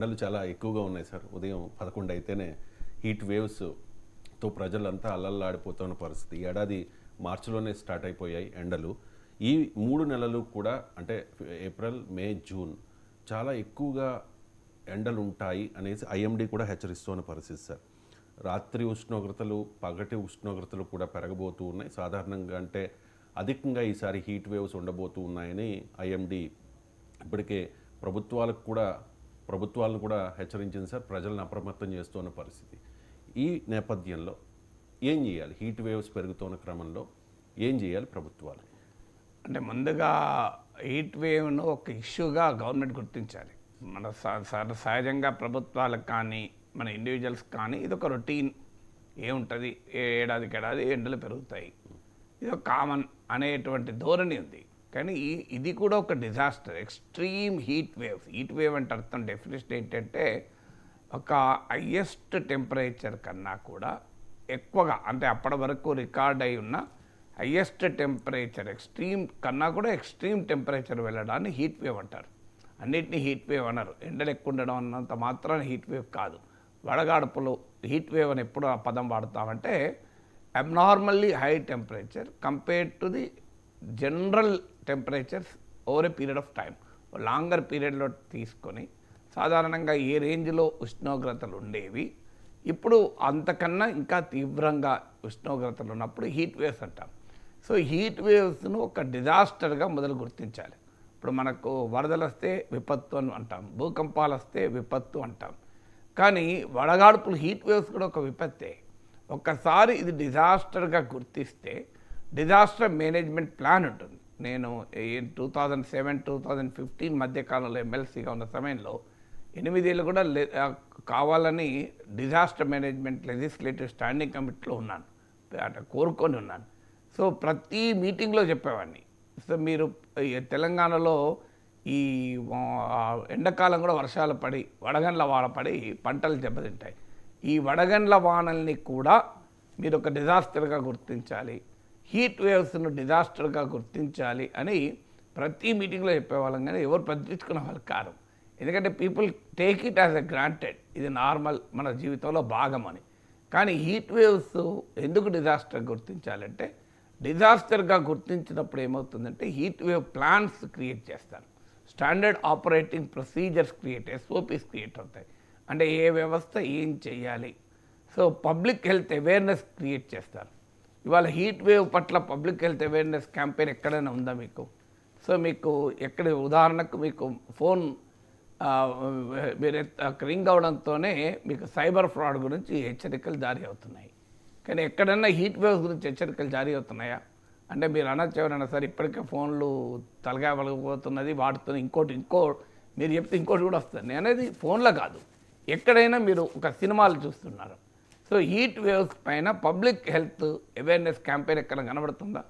ఎండలు చాలా ఎక్కువగా ఉన్నాయి సార్. ఉదయం 11 అయితేనే హీట్ వేవ్స్తో ప్రజలంతా అల్లల్లాడిపోతున్న పరిస్థితి. ఈ ఏడాది మార్చిలోనే స్టార్ట్ అయిపోయాయి ఎండలు. ఈ 3 నెలలు కూడా అంటే ఏప్రిల్, మే, జూన్ చాలా ఎక్కువగా ఎండలు ఉంటాయి అనేసి ఐఎండీ కూడా హెచ్చరిస్తున్న పరిస్థితి సార్. రాత్రి ఉష్ణోగ్రతలు, పగటి ఉష్ణోగ్రతలు కూడా పెరగబోతూ ఉన్నాయి. సాధారణంగా అంటే అధికంగా ఈసారి హీట్ వేవ్స్ ఉండబోతూ ఉన్నాయని ఐఎండీ ఇప్పటికే ప్రభుత్వాలను కూడా హెచ్చరించింది సార్. ప్రజలను అప్రమత్తం చేస్తున్న పరిస్థితి. ఈ నేపథ్యంలో ఏం చేయాలి? హీట్ వేవ్స్ పెరుగుతున్న క్రమంలో ఏం చేయాలి ప్రభుత్వాలు? అంటే ముందుగా హీట్ వేవ్ను ఒక ఇష్యూగా గవర్నమెంట్ గుర్తించాలి. మన సహజంగా ప్రభుత్వాలకు కానీ మన ఇండివిజువల్స్ కానీ ఇది ఒక రొటీన్ ఏముంటుంది, ఏడాదికి ఏడాది ఎండలు పెరుగుతాయి, ఇది ఒక కామన్ అనేటువంటి ధోరణి ఉంది. కానీ ఇది కూడా ఒక disaster, extreme heat waves. Heat wave అంటే అర్థం డెఫినేషన్ ఏంటంటే ఒక హయ్యెస్ట్ టెంపరేచర్ కన్నా కూడా ఎక్కువగా, అంటే అప్పటి వరకు రికార్డ్ అయి ఉన్న హయ్యెస్ట్ టెంపరేచర్ ఎక్స్ట్రీమ్ కన్నా కూడా ఎక్స్ట్రీమ్ టెంపరేచర్ వెళ్ళడాన్ని హీట్ వేవ్ అంటారు. అన్నిటినీ హీట్ వేవ్ అన్నారు. ఎండలు ఎక్కువ ఉండడం అన్నంత మాత్రాన హీట్ వేవ్ కాదు. వడగాడుపులు హీట్ వేవ్ అని ఎప్పుడు ఆ పదం వాడతామంటే abnormally high temperature compared to the general temperatures over a period of time, longer పీరియడ్లో తీసుకొని సాధారణంగా ఏ రేంజ్లో ఉష్ణోగ్రతలు ఉండేవి ఇప్పుడు అంతకన్నా ఇంకా తీవ్రంగా ఉష్ణోగ్రతలు ఉన్నప్పుడు హీట్ వేవ్స్ అంటాం. సో హీట్ వేవ్స్ను ఒక డిజాస్టర్గా మొదలు గుర్తించాలి. ఇప్పుడు మనకు వరదలు వస్తే విపత్తు అని అంటాం, భూకంపాలు వస్తే విపత్తు అంటాం. కానీ వడగాడుపులు హీట్ వేవ్స్ కూడా ఒక విపత్తే. ఒక్కసారి ఇది డిజాస్టర్గా గుర్తిస్తే డిజాస్టర్ మేనేజ్మెంట్ ప్లాన్ ఉంటుంది. నేను 2007-2015 మధ్యకాలంలో ఎమ్మెల్సీగా ఉన్న సమయంలో 8 ఏళ్ళు కూడా కావాలని డిజాస్టర్ మేనేజ్మెంట్ లెజిస్లేటివ్ స్టాండింగ్ కమిటీలో ఉన్నాను, అంటే కోరుకొని ఉన్నాను. సో ప్రతి మీటింగ్లో చెప్పేవాడిని. సో మీరు తెలంగాణలో ఈ ఎండాకాలం కూడా వర్షాలు పడి వడగండ్ల వాన పడి పంటలు దెబ్బతింటాయి. ఈ వడగండ్ల వానల్ని కూడా మీరు ఒక డిజాస్టర్గా గుర్తించాలి, హీట్ వేవ్స్ను డిజాస్టర్గా గుర్తించాలి అని ప్రతి మీటింగ్లో చెప్పేవాళ్ళం. కానీ ఎవరు పట్టించుకునే వాళ్ళు కాదు. ఎందుకంటే people take it as a granted, ఇది నార్మల్ మన జీవితంలో భాగం అని. కానీ హీట్ వేవ్స్ ఎందుకు డిజాస్టర్ గుర్తించాలంటే డిజాస్టర్గా గుర్తించినప్పుడు ఏమవుతుందంటే హీట్ వేవ్ ప్లాన్స్ క్రియేట్ చేస్తారు, standard operating procedures SOPs create అవుతాయి. అంటే ఏ వ్యవస్థ ఏం చేయాలి. So public health awareness create చేస్తారు. ఇవాళ హీట్ వేవ్ పట్ల పబ్లిక్ హెల్త్ అవేర్నెస్ క్యాంపెయిన్ ఎక్కడైనా ఉందా మీకు? సో మీకు ఎక్కడ, ఉదాహరణకు మీకు ఫోన్ మీరు రింగ్ అవడంతోనే మీకు సైబర్ ఫ్రాడ్ గురించి హెచ్చరికలు జారీ అవుతున్నాయి. కానీ ఎక్కడన్నా హీట్ వేవ్స్ గురించి హెచ్చరికలు జారీ అవుతున్నాయా? అంటే మీరు అనొచ్చు ఎవరైనా సరే ఇప్పటికే ఫోన్లు తలగా వలగపోతున్నది వాడుతున్న ఇంకో మీరు చెప్తే ఇంకోటి కూడా వస్తుంది. నేను అనేది ఫోన్లో కాదు, ఎక్కడైనా మీరు ఒక సినిమాలు చూస్తున్నారు. సో హీట్ వేవ్స్ పైన పబ్లిక్ హెల్త్ అవేర్నెస్ క్యాంపెయిన్ ఎక్కడ కనబడుతుందా?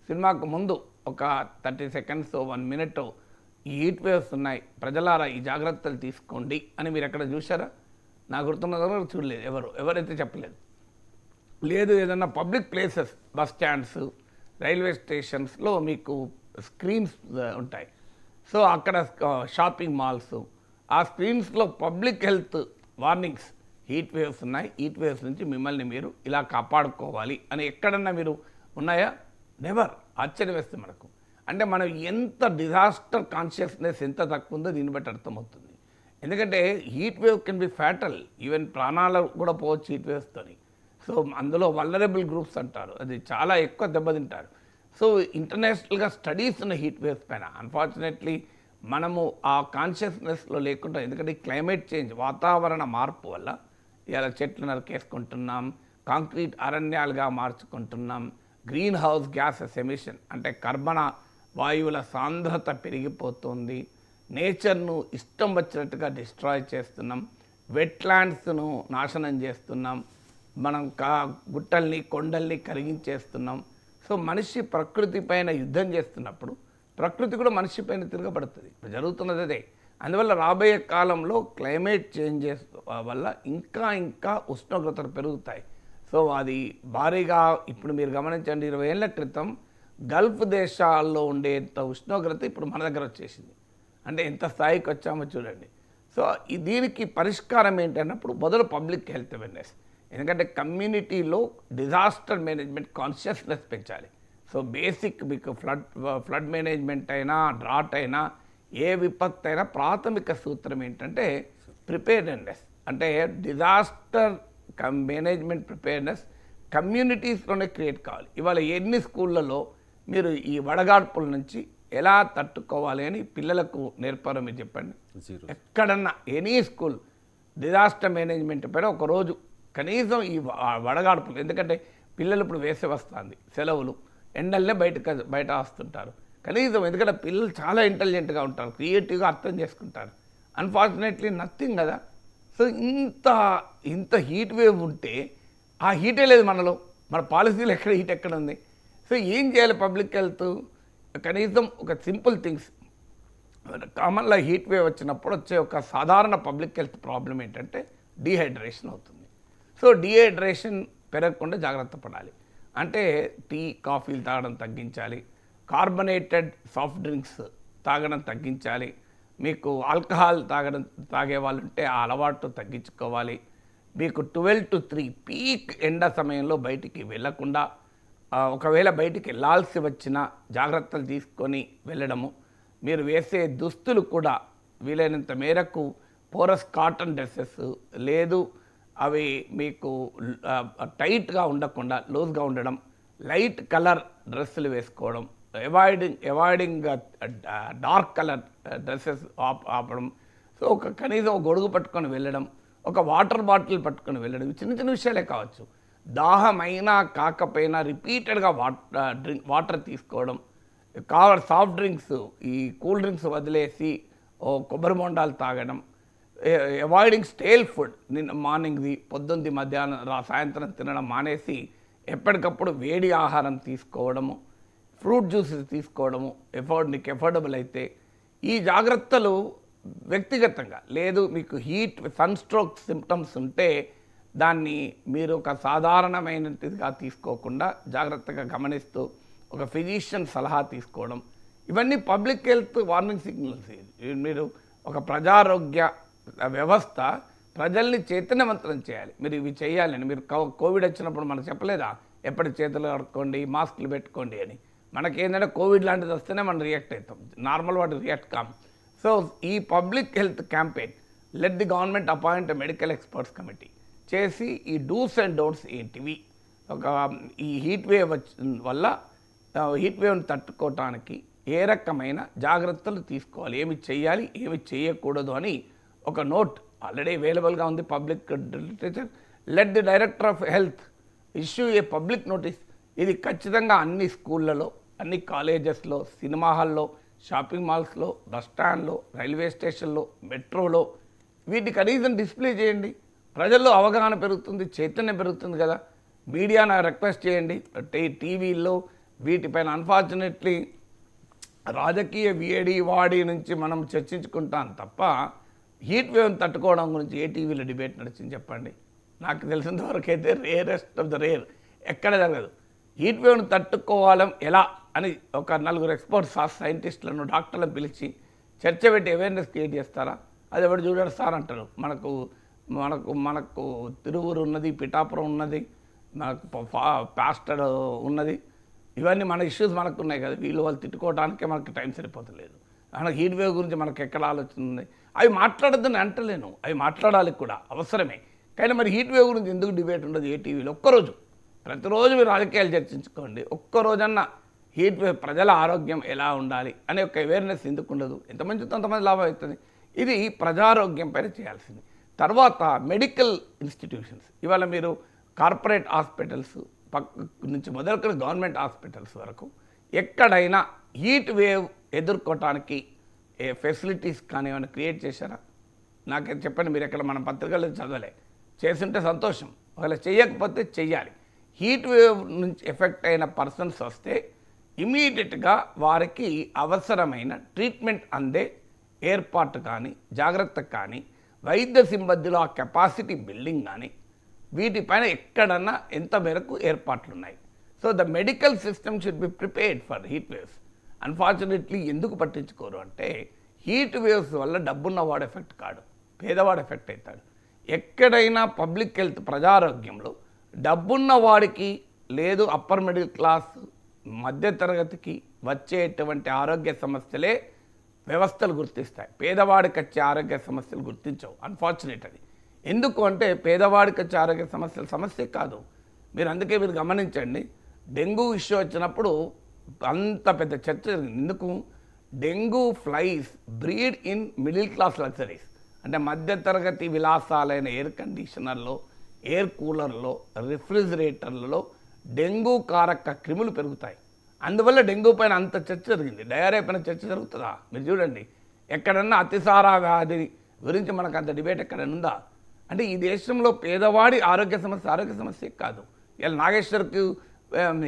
సినిమాకు ముందు ఒక 30 సెకండ్స్ 1 మినిట్ ఈ హీట్ వేవ్స్ ఉన్నాయి, ప్రజలారా ఈ జాగ్రత్తలు తీసుకోండి అని మీరు ఎక్కడ చూసారా? నా గుర్తున్న చూడలేదు, ఎవరైతే చెప్పలేదు. లేదు, ఏదన్నా public places, bus stands, railway స్టేషన్స్లో మీకు స్క్రీన్స్ ఉంటాయి. సో అక్కడ షాపింగ్ మాల్స్, ఆ స్క్రీన్స్లో public health warnings, heat waves ఉన్నాయి, హీట్ వేవ్స్ నుంచి మిమ్మల్ని మీరు ఇలా కాపాడుకోవాలి అని ఎక్కడన్నా మీరు ఉన్నాయా? నెవర్. ఆశ్చర్యం వేస్తుంది మనకు. అంటే మనం ఎంత డిజాస్టర్ కాన్షియస్నెస్ ఎంత తక్కువ ఉందో దీన్ని బట్టి అర్థమవుతుంది. ఎందుకంటే heat wave can be fatal, even ప్రాణాలు కూడా పోవచ్చు హీట్ వేవ్స్తోని. సో అందులో వల్నరబుల్ గ్రూప్స్ అంటారు, అది చాలా ఎక్కువ దెబ్బతింటారు. సో ఇంటర్నేషనల్గా స్టడీస్ ఉన్న హీట్ వేవ్స్ పైన అన్ఫార్చునేట్లీ మనము ఆ కాన్షియస్నెస్లో లేకుండా, ఎందుకంటే క్లైమేట్ చేంజ్, వాతావరణ మార్పు వల్ల ఇలా చెట్లు నరికేసుకుంటున్నాం, కాంక్రీట్ అరణ్యాలుగా మార్చుకుంటున్నాం, గ్రీన్ హౌస్ గ్యాసెస్ ఎమిషన్ అంటే కర్బన వాయువుల సాంద్రత పెరిగిపోతుంది, నేచర్ను ఇష్టం వచ్చినట్టుగా డిస్ట్రాయ్ చేస్తున్నాం, వెట్లాండ్స్ను నాశనం చేస్తున్నాం, మనం గుట్టల్ని కొండల్ని కరిగించేస్తున్నాం. సో మనిషి ప్రకృతి పైన యుద్ధం చేస్తున్నప్పుడు ప్రకృతి కూడా మనిషి పైన తిరగబడుతుంది. ఇప్పుడు జరుగుతున్నది అదే. అందువల్ల రాబోయే కాలంలో క్లైమేట్ చేంజెస్ వల్ల ఇంకా ఉష్ణోగ్రతలు పెరుగుతాయి. సో అది భారీగా ఇప్పుడు మీరు గమనించండి, 20 ఏళ్ల క్రితం గల్ఫ్ దేశాల్లో ఉండేంత ఉష్ణోగ్రత ఇప్పుడు మన దగ్గర వచ్చేసింది. అంటే ఎంత స్థాయికి వచ్చామో చూడండి. సో దీనికి పరిష్కారం ఏంటన్నప్పుడు మొదలు పబ్లిక్ హెల్త్ అవేర్నెస్. ఎందుకంటే కమ్యూనిటీలో డిజాస్టర్ మేనేజ్మెంట్ కాన్షియస్నెస్ పెంచాలి. సో బేసిక్ మీకు ఫ్లడ్ మేనేజ్మెంట్ అయినా డ్రాట్ అయినా ఏ విపత్తు అయినా ప్రాథమిక సూత్రం ఏంటంటే ప్రిపేర్నెస్. అంటే డిజాస్టర్ మేనేజ్మెంట్ ప్రిపేర్నెస్ కమ్యూనిటీస్లోనే క్రియేట్ కావాలి. ఇవాళ ఎన్ని స్కూళ్ళలో మీరు ఈ వడగాడ్పుల నుంచి ఎలా తట్టుకోవాలి అని పిల్లలకు నేర్పారో మీరు చెప్పండి. ఎక్కడన్నా ఎనీ స్కూల్ డిజాస్టర్ మేనేజ్మెంట్ పైన ఒకరోజు కనీసం ఈ వడగాడ్పులు, ఎందుకంటే పిల్లలు ఇప్పుడు వేసవి వస్తుంది, సెలవులు, ఎండల్నే బయట వస్తుంటారు కనీసం. ఎందుకంటే పిల్లలు చాలా ఇంటెలిజెంట్గా ఉంటారు, క్రియేటివ్గా అర్థం చేసుకుంటారు. అన్ఫార్చునేట్లీ నథింగ్ కదా. సో ఇంత హీట్ వేవ్ ఉంటే ఆ హీటే లేదు మనలో, మన పాలసీలు ఎక్కడ ఉంది. సో ఏం చేయాలి పబ్లిక్ హెల్త్? కనీసం ఒక సింపుల్ థింగ్స్. కామన్గా హీట్ వేవ్ వచ్చినప్పుడు వచ్చే ఒక సాధారణ పబ్లిక్ హెల్త్ ప్రాబ్లం ఏంటంటే డీహైడ్రేషన్ అవుతుంది. సో డీహైడ్రేషన్ పెరగకుండా జాగ్రత్త పడాలి. అంటే టీ కాఫీలు తాగడం తగ్గించాలి, కార్బనేటెడ్ సాఫ్ట్ డ్రింక్స్ తాగడం తగ్గించాలి, మీకు ఆల్కహాల్ తాగే వాళ్ళు ఉంటే ఆ అలవాటు తగ్గించుకోవాలి. మీకు 12 to 3 పీక్ ఎండ సమయంలో బయటికి వెళ్ళకుండా, ఒకవేళ బయటికి వెళ్ళాల్సి వచ్చిన జాగ్రత్తలు తీసుకొని వెళ్ళడము. మీరు వేసే దుస్తులు కూడా వీలైనంత మేరకు పోరస్ కాటన్ డ్రెస్సెస్, లేదు అవి మీకు టైట్గా ఉండకుండా లూజ్గా ఉండడం, లైట్ కలర్ డ్రెస్సులు వేసుకోవడం, అవాయిడింగ్ డార్క్ కలర్ డ్రెస్సెస్ ఆపడం. సో కనీసం ఒక గొడుగు పట్టుకొని వెళ్ళడం, ఒక వాటర్ బాటిల్ పట్టుకొని వెళ్ళడం, చిన్న చిన్న విషయాలే కావచ్చు. దాహమైనా కాకపోయినా రిపీటెడ్గా వాటర్ తీసుకోవడం, సాఫ్ట్ డ్రింక్స్, ఈ కూల్ డ్రింక్స్ వదిలేసి కొబ్బరి బొండాలు తాగడం, అవాయిడింగ్ స్టేల్ ఫుడ్, నిన్న మార్నింగ్ది, పొద్దున్నది, మధ్యాహ్నం, సాయంత్రం తినడం మానేసి ఎప్పటికప్పుడు వేడి ఆహారం తీసుకోవడము, ఫ్రూట్ జ్యూసెస్ తీసుకోవడము, నీకు ఎఫోర్డబుల్ అయితే. ఈ జాగ్రత్తలు వ్యక్తిగతంగా, లేదు మీకు హీట్ సన్ స్ట్రోక్ సిమ్టమ్స్ ఉంటే దాన్ని మీరు ఒక సాధారణమైనదిగా తీసుకోకుండా జాగ్రత్తగా గమనిస్తూ ఒక ఫిజిషియన్ సలహా తీసుకోవడం, ఇవన్నీ పబ్లిక్ హెల్త్ వార్నింగ్ సిగ్నల్స్. మీరు ఒక ప్రజారోగ్య వ్యవస్థ ప్రజల్ని చైతన్యవంతం చేయాలి. మీరు ఇవి చేయాలని. మీరు కోవిడ్ వచ్చినప్పుడు మనకు చెప్పలేదా, ఎప్పటి చేతులు కడుక్కోండి, మాస్కులు పెట్టుకోండి అని. మనకేంటంటే కోవిడ్ లాంటిది వస్తేనే మనం రియాక్ట్ అవుతాం, నార్మల్ వాటి రియాక్ట్ కాం. సో ఈ public health campaign, let the government appoint medical experts committee చేసి ఈ డూస్ అండ్ డోంట్స్ ఏంటివి, ఈ హీట్ వేవ్ వల్ల హీట్ వేవ్ని తట్టుకోవటానికి ఏ రకమైన జాగ్రత్తలు తీసుకోవాలి, ఏమి చేయాలి, ఏమి చేయకూడదు అని ఒక నోట్ ఆల్రెడీ అవైలబుల్గా ఉంది public literature. Let the director of health issue A public notice. ఇది ఖచ్చితంగా అన్ని స్కూళ్ళలో, అన్ని కాలేజెస్లో, సినిమా హాల్లో, షాపింగ్ మాల్స్లో, బస్ స్టాండ్లో, రైల్వే స్టేషన్లో, మెట్రోలో వీటిని కనీసం డిస్ప్లే చేయండి. ప్రజల్లో అవగాహన పెరుగుతుంది, చైతన్యం పెరుగుతుంది కదా. మీడియాను రిక్వెస్ట్ చేయండి, టీవీల్లో వీటిపైన. అన్ఫార్చునేట్లీ రాజకీయ వాడి నుంచి మనం చర్చించుకుంటాం తప్ప హీట్ వేవ్ని తట్టుకోవడం గురించి ఏ టీవీలో డిబేట్ నడిచింది చెప్పండి. నాకు తెలిసినంత వరకు అయితే రేరెస్ట్ ఆఫ్ ద రేర్, ఎక్కడ జరగదు. హీట్ వేవ్ని తట్టుకోవడం ఎలా అని ఒక 4 ఎక్స్పర్ట్స్, సైంటిస్టులను, డాక్టర్లను పిలిచి చర్చ పెట్టి అవేర్నెస్ క్రియేట్ చేస్తారా? అది ఎవరు చూడారు సార్ అంటారు. మనకు మనకు మనకు తిరువురు ఉన్నది, పిఠాపురం ఉన్నది, మనకు పాస్టర్ ఉన్నది, ఇవన్నీ మన ఇష్యూస్ మనకు ఉన్నాయి కదా. వాళ్ళు తిట్టుకోవడానికే మనకు టైం సరిపోతలేదు. మనకు హీట్ వేవ్ గురించి మనకు ఎక్కడ ఆలోచన ఉంది? అవి మాట్లాడద్దని అంటలేను, అవి మాట్లాడాలి కూడా, అవసరమే. కానీ మరి హీట్ వేవ్ గురించి ఎందుకు డిబేట్ ఉండదు ఏ టీవీలో? ఒక్కరోజు, ప్రతిరోజు మీరు రాజకీయాలు చర్చించుకోండి, ఒక్కరోజన్నా హీట్ వేవ్ ప్రజల ఆరోగ్యం ఎలా ఉండాలి అనే ఒక అవేర్నెస్ ఎందుకు ఉండదు? ఎంతమంది అంతమంది లాభం అవుతుంది. ఇది ప్రజారోగ్యం పైన చేయాల్సింది. తర్వాత మెడికల్ ఇన్స్టిట్యూషన్స్. ఇవాళ మీరు కార్పొరేట్ హాస్పిటల్స్ నుంచి మొదలుకొని గవర్నమెంట్ హాస్పిటల్స్ వరకు ఎక్కడైనా హీట్ వేవ్ ఎదుర్కోవటానికి ఫెసిలిటీస్ కానీ ఏమైనా క్రియేట్ చేశారా? నాకు చెప్పండి. మీరు ఎక్కడ మన పత్రికల్లో చదవలే, చేస్తుంటే సంతోషం, ఒకవేళ చేయకపోతే చెయ్యాలి. హీట్ వేవ్ నుంచి ఎఫెక్ట్ అయిన పర్సన్స్ వస్తే ఇమీడియట్గా వారికి అవసరమైన ట్రీట్మెంట్ అందే ఏర్పాటు కానీ, జాగ్రత్త కానీ, వైద్య సిబ్బందిలో ఆ కెపాసిటీ బిల్డింగ్ కానీ, వీటిపైన ఎక్కడన్నా ఎంత మేరకు ఏర్పాట్లు ఉన్నాయి. So the medical system should be prepared for heat waves. Unfortunately ఎందుకు పట్టించుకోరు అంటే హీట్ వేవ్స్ వల్ల డబ్బున్నవాడు ఎఫెక్ట్ కాడు, పేదవాడు ఎఫెక్ట్ అవుతాడు. ఎక్కడైనా పబ్లిక్ హెల్త్ ప్రజారోగ్యంలో డబ్బున్న వాడికి లేదు అప్పర్ మిడిల్ క్లాస్ మధ్యతరగతికి వచ్చేటువంటి ఆరోగ్య సమస్యలే వ్యవస్థలు గుర్తిస్తాయి. పేదవాడికి వచ్చే ఆరోగ్య సమస్యలు గుర్తించవు. అన్ఫార్చునేట్ అది. ఎందుకు అంటే పేదవాడికి వచ్చే ఆరోగ్య సమస్యలు సమస్య కాదు. మీరు గమనించండి, డెంగ్యూ ఇష్యూ వచ్చినప్పుడు అంత పెద్ద చర్చ జరిగింది. ఎందుకు? Dengue flies breed in middle class luxuries, అంటే మధ్యతరగతి విలాసాలైన ఎయిర్ కండిషనర్లో, ఎయిర్ కూలర్లో, రిఫ్రిజిరేటర్లలో డెంగ్యూ కారక క్రిములు పెరుగుతాయి. అందువల్ల డెంగ్యూ పైన అంత చర్చ జరిగింది. డయేరియా పైన చర్చ జరుగుతుందా? మీరు చూడండి, ఎక్కడన్నా అతిసార వ్యాధి గురించి మనకు అంత డిబేట్ ఎక్కడైనా ఉందా? అంటే ఈ దేశంలో పేదవాడి ఆరోగ్య సమస్య కాదు. ఇలా నాగేశ్వర్కి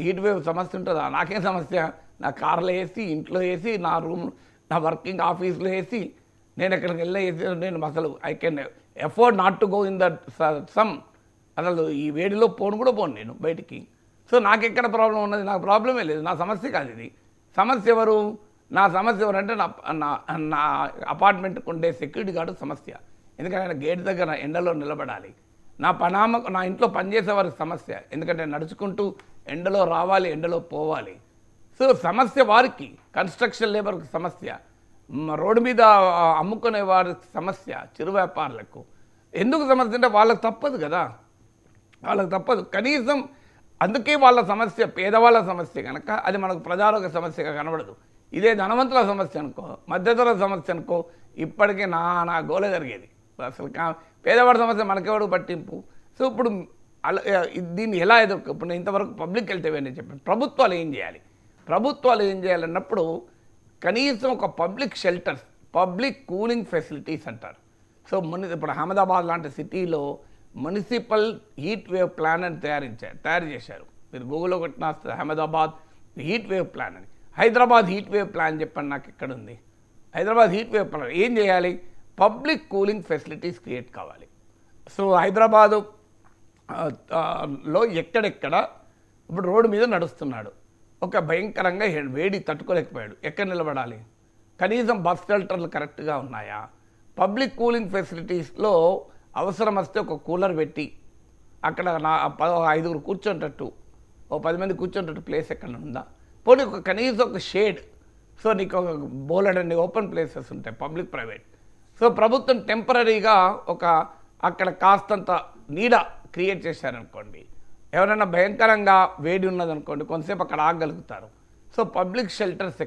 హీట్ వేవ్ సమస్య ఉంటుందా? నాకేం సమస్య? నా కార్లో వేసి, ఇంట్లో వేసి, నా రూమ్, నా వర్కింగ్ ఆఫీస్లో వేసి, నేను ఎక్కడికి వెళ్ళేసి, నేను అసలు I can afford not to go in that sun, అసలు ఈ వేడిలో పోను నేను బయటికి. సో నాకెక్కడ ప్రాబ్లం ఉన్నది? నాకు ప్రాబ్లమే లేదు. నా సమస్య కాదు ఇది. సమస్య ఎవరు? నా సమస్య ఎవరంటే నా అపార్ట్మెంట్కి ఉండే సెక్యూరిటీ గార్డు సమస్య. ఎందుకంటే ఆయన గేట్ దగ్గర ఎండలో నిలబడాలి. నా ఇంట్లో పనిచేసే వారికి సమస్య, ఎందుకంటే నడుచుకుంటూ ఎండలో రావాలి, ఎండలో పోవాలి. సో సమస్య వారికి, కన్స్ట్రక్షన్ లేబర్కి సమస్య, రోడ్డు మీద అమ్ముకునే వారికి సమస్య, చిరు వ్యాపారులకు. ఎందుకు సమస్య అంటే వాళ్ళకి తప్పదు కదా, వాళ్ళకి తప్పదు. కనీసం అందుకే వాళ్ళ సమస్య పేదవాళ్ళ సమస్య కనుక అది మనకు ప్రజారోగ్య సమస్యగా కనబడదు. ఇదే ధనవంతుల సమస్య అనుకో, మధ్యతరగతి సమస్య అనుకో, ఇప్పటికే నా గోలే జరిగేది. అసలు పేదవాడి సమస్య మనకెవడు పట్టింపు. సో ఇప్పుడు దీన్ని ఎలా ఇప్పుడు నేను ఇంతవరకు పబ్లిక్ హెల్త్ అవేర్నెస్ చెప్పాను. ప్రభుత్వాలు ఏం చేయాలన్నప్పుడు కనీసం ఒక public shelters, public cooling facilities అంటారు. సో ఇప్పుడు అహ్మదాబాద్ లాంటి సిటీలో మున్సిపల్ హీట్ వేవ్ ప్లాన్ అని తయారు చేశారు. మీరు గూగుల్లో కొట్టిన అహ్మదాబాద్ హీట్ వేవ్ ప్లాన్ అని. హైదరాబాద్ హీట్ వేవ్ ప్లాన్ చెప్పండి నాకు ఎక్కడుంది? హైదరాబాద్ హీట్ వేవ్ ప్లాన్ ఏం చేయాలి? పబ్లిక్ కూలింగ్ ఫెసిలిటీస్ క్రియేట్ కావాలి. సో హైదరాబాదు లో ఎక్కడెక్కడ ఇప్పుడు రోడ్డు మీద నడుస్తున్నాడు, ఒక భయంకరంగా వేడి తట్టుకోలేకపోయాడు, ఎక్కడ నిలబడాలి? కనీసం బస్ షెల్టర్లు కరెక్ట్గా ఉన్నాయా? పబ్లిక్ కూలింగ్ ఫెసిలిటీస్లో అవసరం వస్తే ఒక కూలర్ పెట్టి అక్కడ 5 కూర్చోంటట్టు, 10 మంది కూర్చోంటట్టు ప్లేస్ ఎక్కడ ఉందా? పోనీ కనీసం ఒక షేడ్. సో నీకు ఒక బోలెడన్ని ఓపెన్ ప్లేసెస్ ఉంటాయి, పబ్లిక్ ప్రైవేట్. సో ప్రభుత్వం టెంపరీగా అక్కడ కాస్తంత నీడ క్రియేట్ చేశారనుకోండి, ఎవరైనా భయంకరంగా వేడి ఉన్నదనుకోండి, కొంతసేపు అక్కడ ఆగగలుగుతారు. So public shelters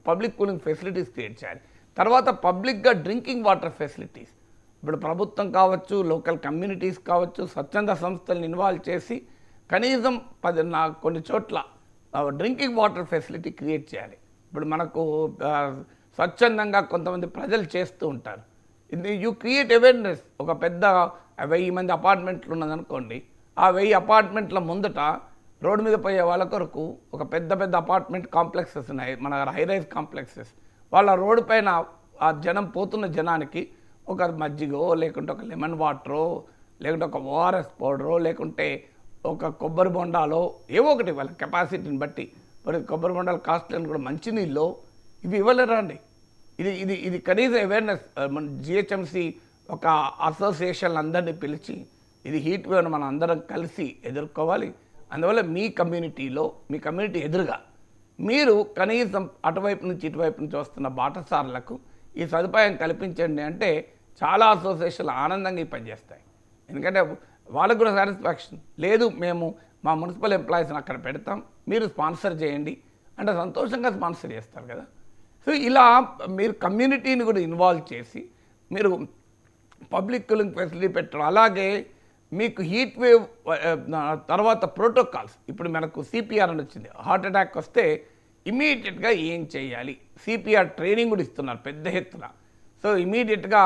public cooling facilities create చేయాలి. తర్వాత పబ్లిక్గా డ్రింకింగ్ వాటర్ ఫెసిలిటీస్, ఇప్పుడు ప్రభుత్వం కావచ్చు, లోకల్ కమ్యూనిటీస్ కావచ్చు, స్వచ్ఛంద సంస్థలను ఇన్వాల్వ్ చేసి కనీసం కొన్ని చోట్ల డ్రింకింగ్ వాటర్ ఫెసిలిటీ క్రియేట్ చేయాలి. ఇప్పుడు మనకు స్వచ్ఛందంగా కొంతమంది ప్రజలు చేస్తూ ఉంటారు. You create awareness. ఒక పెద్ద 1000 మంది అపార్ట్మెంట్లు ఉన్నదనుకోండి, ఆ 1000 అపార్ట్మెంట్ల ముందట రోడ్డు మీద పోయే వాళ్ళ కొరకు ఒక పెద్ద అపార్ట్మెంట్ కాంప్లెక్సెస్ ఉన్నాయి, మన హైరైజ్ కాంప్లెక్సెస్. వాళ్ళ రోడ్డు పైన ఆ జనం పోతున్న జనానికి ఒక మజ్జిగో, లేకుంటే ఒక లెమన్ వాటరో, లేకుంటే ఒక ఓఆర్ఎస్ పౌడరో, లేకుంటే ఒక కొబ్బరి బొండాలో, ఏవో ఒకటి వాళ్ళ కెపాసిటీని బట్టి. మరి కొబ్బరి బొండాల కాస్ట్లను కూడా మంచినీళ్ళు ఇవి ఇవ్వలేరా అండి? ఇది కనీసం అవేర్నెస్. మన జిహెచ్ఎంసి ఒక అసోసియేషన్ అందరినీ పిలిచి ఇది హీట్ వేవ్ను మనం అందరం కలిసి ఎదుర్కోవాలి. అందువల్ల మీ కమ్యూనిటీ ఎదురుగా మీరు కనీసం అటువైపు నుంచి ఇటువైపు నుంచి వస్తున్న బాటసారులకు ఈ సదుపాయం కల్పించండి అంటే చాలా అసోసియేషన్లు ఆనందంగా పనిచేస్తాయి. ఎందుకంటే వాళ్ళకు కూడా సాటిస్ఫాక్షన్ లేదు, మేము మా మున్సిపల్ ఎంప్లాయీస్ని అక్కడ పెడతాం, మీరు స్పాన్సర్ చేయండి అంటే సంతోషంగా స్పాన్సర్ చేస్తారు కదా. సో ఇలా మీరు కమ్యూనిటీని కూడా ఇన్వాల్వ్ చేసి మీరు పబ్లిక్ కూలింగ్ ఫెసిలిటీ పెట్టడం. అలాగే మీకు హీట్ వేవ్ తర్వాత ప్రోటోకాల్స్, ఇప్పుడు మనకు సిపిఆర్ అని వచ్చింది, హార్ట్ అటాక్ వస్తే ఇమీడియట్గా ఏం చేయాలి, సిపిఆర్ ట్రైనింగ్ కూడా ఇస్తున్నారు పెద్ద ఎత్తున. సో ఇమీడియట్గా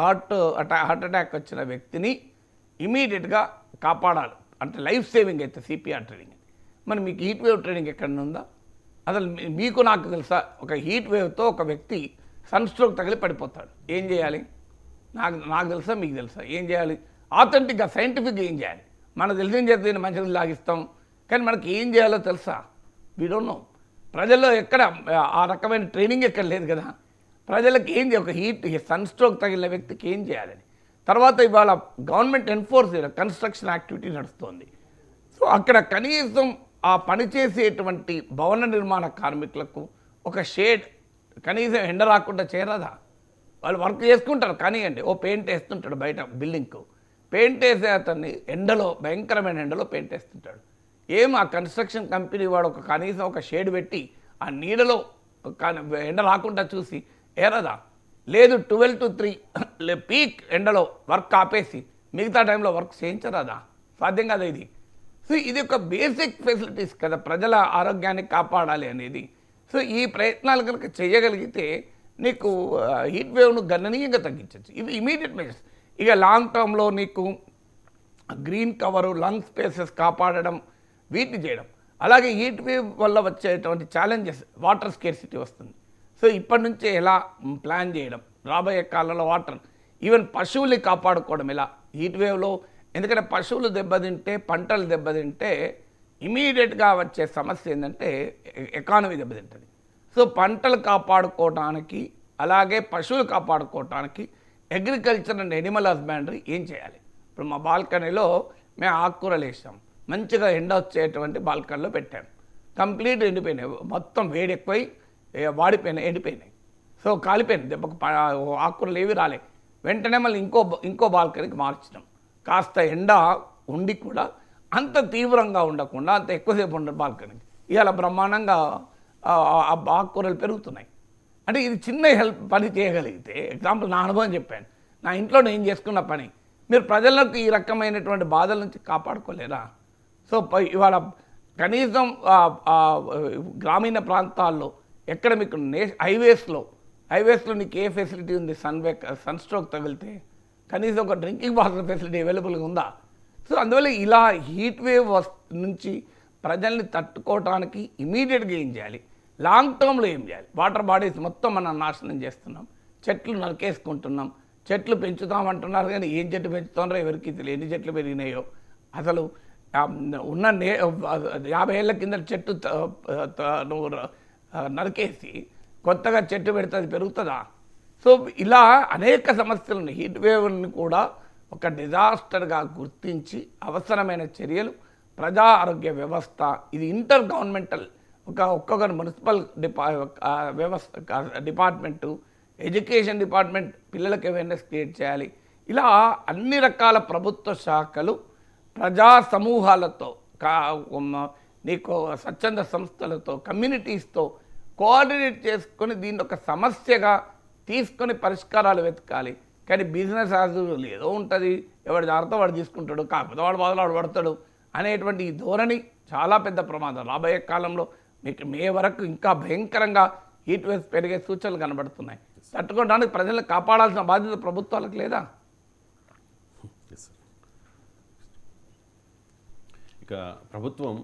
హార్ట్ అటాక్ వచ్చిన వ్యక్తిని ఇమీడియట్గా కాపాడాలి అంటే లైఫ్ సేవింగ్ అయితే సిపిఆర్ ట్రైనింగ్. మరి మీకు హీట్ వేవ్ ట్రైనింగ్ ఎక్కడన్నా ఉందా? అసలు మీకు నాకు తెలుసా, ఒక హీట్ వేవ్తో ఒక వ్యక్తి సన్ స్ట్రోక్ తగిలి పడిపోతాడు, ఏం చేయాలి? నాకు తెలుసా, మీకు తెలుసా ఏం చేయాలి? ఆథెంటిక్గా సైంటిఫిక్గా ఏం చేయాలి? మనకు తెలిసిన చేతి మంచిది లాగిస్తాం, కానీ మనకి ఏం చేయాలో తెలుసా? We don't know. ప్రజల్లో ఎక్కడ ఆ రకమైన ట్రైనింగ్ ఎక్కడ లేదు కదా. ప్రజలకు ఏం ఒక సన్ స్ట్రోక్ తగిలిన వ్యక్తికి ఏం చేయాలని. తర్వాత ఇవాళ గవర్నమెంట్ ఎన్ఫోర్స్ కన్స్ట్రక్షన్ యాక్టివిటీ నడుస్తుంది. సో అక్కడ కనీసం ఆ పనిచేసేటువంటి భవన నిర్మాణ కార్మికులకు ఒక షేడ్ కనీసం ఎండ రాకుండా చేరదా? వాళ్ళు వర్క్ చేసుకుంటారు కానివ్వండి, ఓ పెయింట్ వేస్తుంటాడు బయట బిల్డింగ్కు, పెయింట్ వేసే అతన్ని ఎండలో భయంకరమైన ఎండలో పెయింట్ వేస్తుంటాడు. ఆ కన్స్ట్రక్షన్ కంపెనీ వాడు కనీసం ఒక షేడ్ పెట్టి ఆ నీడలో ఎండ రాకుండా చూసి ఏరదా? లేదు 12 to 3 పీక్ ఎండలో వర్క్ ఆపేసి మిగతా టైంలో వర్క్ చేయించరాదా? సాధ్యం కదా ఇది. సో ఇది ఒక బేసిక్ ఫెసిలిటీస్ కదా ప్రజల ఆరోగ్యాన్ని కాపాడాలి అనేది. సో ఈ ప్రయత్నాలు కనుక చేయగలిగితే నీకు హీట్ వేవ్ను గణనీయంగా తగ్గించవచ్చు. ఇవి ఇమీడియట్ మెజర్స్. ఇక లాంగ్ టర్మ్లో నీకు గ్రీన్ కవరు, లంగ్ స్పేసెస్ కాపాడడం, వీటిని చేయడం. అలాగే హీట్ వేవ్ వల్ల వచ్చేటువంటి ఛాలెంజెస్, వాటర్ స్కేర్సిటీ వస్తుంది. సో ఇప్పటి నుంచే ఎలా ప్లాన్ చేయడం, రాబోయే కాలంలో వాటర్, ఈవెన్ పశువుల్ని కాపాడుకోవడం ఎలా హీట్ వేవ్లో. ఎందుకంటే పశువులు దెబ్బతింటే, పంటలు దెబ్బతింటే ఇమీడియట్గా వచ్చే సమస్య ఏంటంటే ఎకానమీ దెబ్బతింటుంది. సో పంటలు కాపాడుకోవడానికి, అలాగే పశువులు కాపాడుకోవడానికి అగ్రికల్చర్ అండ్ ఎనిమల్ హస్బెండరీ ఏం చేయాలి? ఇప్పుడు మా బాల్కనీలో మేము ఆకుకూరలు వేసాం, మంచిగా ఎండ వచ్చేటువంటి బాల్కనీలో పెట్టాము. కంప్లీట్ ఎండిపోయినాయి, మొత్తం వేడి ఎక్కువై వాడిపోయినాయి, ఎండిపోయినాయి. సో కాలిపోయినాయి, దెబ్బకు ఆకుకూరలు ఏవి రాలే. వెంటనే మళ్ళీ ఇంకో బాల్కనీకి మార్చినాం. కాస్త ఎండ ఉండి కూడా అంత తీవ్రంగా ఉండకుండా, అంత ఎక్కువసేపు ఉండదు బాల్కనీకి. ఇవాళ బ్రహ్మాండంగా ఆకుకూరలు పెరుగుతున్నాయి. అంటే ఇది చిన్న హెల్ప్ పని చేయగలిగితే, ఎగ్జాంపుల్ నా అనుభవం చెప్పాను, నా ఇంట్లో నేను చేసుకున్న పని. మీరు ప్రజలకు ఈ రకమైనటువంటి బాధల నుంచి కాపాడుకోలేరా? సో ఇవాళ కనీసం గ్రామీణ ప్రాంతాల్లో ఎక్కడ మీకు హైవేస్లో నీకు ఏ ఫెసిలిటీ ఉంది? సన్ స్ట్రోక్ తగిలితే కనీసం ఒక డ్రింకింగ్ వాటర్ ఫెసిలిటీ అవైలబుల్గా ఉందా? సో అందువల్ల ఇలా హీట్ వేవ్ నుంచి ప్రజల్ని తట్టుకోవడానికి ఇమీడియట్గా ఏం చేయాలి, లాంగ్ టర్మ్లో ఏం చేయాలి? వాటర్ బాడీస్ మొత్తం మనం నాశనం చేస్తున్నాం, చెట్లు నరికేసుకుంటున్నాం, చెట్లు పెంచుతామంటున్నారు కానీ ఏం చెట్టు పెంచుతున్నారో ఎవరికి తెలియదు, ఎన్ని చెట్లు పెరిగినాయో. అసలు ఉన్న 50 ఏళ్ళ కింద చెట్టు నువ్వు నరికేసి కొత్తగా చెట్టు పెడితే అది పెరుగుతుందా? సో ఇలా అనేక సమస్యలు ఉన్నాయి. హీట్ వేవ్ని కూడా ఒక డిజాస్టర్గా గుర్తించి అవసరమైన చర్యలు, ప్రజా ఆరోగ్య వ్యవస్థ, ఇది ఇంటర్ గవర్నమెంటల్, ఒక్కొక్కరు మున్సిపల్ డిపార్ట్మెంటు, ఎడ్యుకేషన్ డిపార్ట్మెంట్ పిల్లలకు అవేర్నెస్ క్రియేట్ చేయాలి. ఇలా అన్ని రకాల ప్రభుత్వ శాఖలు ప్రజా సమూహాలతో, నీకు స్వచ్ఛంద సంస్థలతో, కమ్యూనిటీస్తో కోఆర్డినేట్ చేసుకొని దీన్ని ఒక సమస్యగా తీసుకొని పరిష్కారాలు వెతకాలి. కానీ బిజినెస్ యాజ్ ఏదో ఉంటుంది, ఎవరి జాగ్రత్త వాడు తీసుకుంటాడు, కాకపోతే వాడు బాధలు వాడు పడతాడు అనేటువంటి ఈ ధోరణి చాలా పెద్ద ప్రమాదం. రాబోయే కాలంలో మీకు మే వరకు ఇంకా భయంకరంగా హీట్ వేవ్స్ పెరిగే సూచనలు కనబడుతున్నాయి. తట్టుకోవడానికి ప్రజలను కాపాడాల్సిన బాధ్యత ప్రభుత్వాలకు లేదా? ఇక ప్రభుత్వం